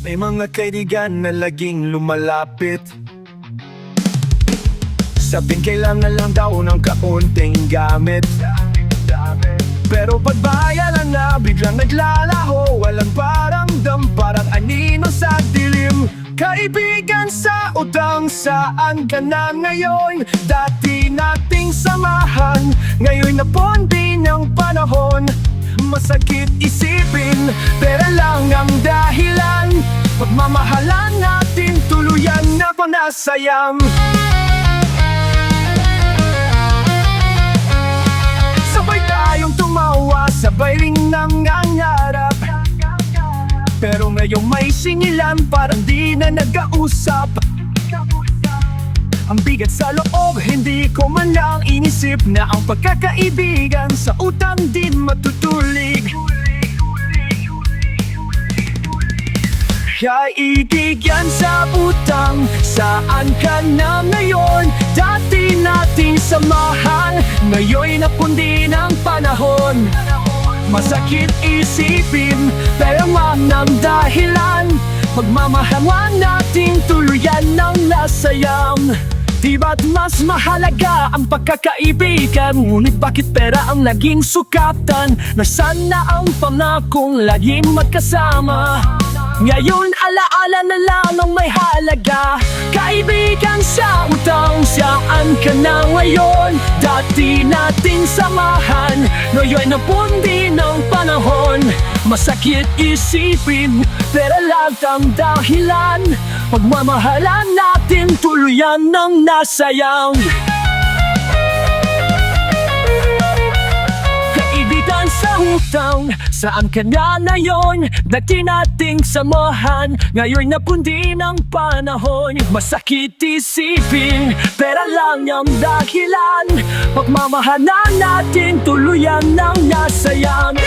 May mga kaibigan na laging lumalapit, sabing kailangan lang daw ng kaunting gamit. Pero pagbayaran na biglang naglalaho, walang paramdam, parang anino sa dilim. Kaibigan sa utang, saan ka na ngayon? Dati nating samahan, ngayon napundi ng panahon. Masakit isipin, pera lang ang dahilan. Pagmamahalan natin tuluyan na panasayang. Sabay tayong tumawa, sabay ring nangangarap. Pero ngayong may singilan, parang di na nag-ausap. Ang bigat sa loob, hindi ko man lang inisip na ang pagkakaibigan sa utang din matutulig. Kaibigan sa utang, saan ka na ngayon? Dati nating samahan, ngayon'y napundi ng panahon. Masakit isipin, pero man ang dahilan. Pagmamahalan nating tuluyan ng nasayang. Di ba't mas mahalaga ang pagkakaibigan? Ngunit bakit pera ang naging sukatan? Nasaan na ang pangakong laging magkasama? Ngayon alaala na lang ang may halaga. Kaibigan sa utang, saan ka na ngayon? Dati nating samahan, ngayon napundi ng panahon. Masakit isipin, pera lang ang dahilan. Pagmamahalan natin tuluyan ng nasayang. Kaibigan sa utang, saan ka na ngayon? Dati nating samahan, ngayon napundi ng panahon. Masakit isipin, pera lang ang dahilan. Pagmamahalan natin tuluyan ng nasayang.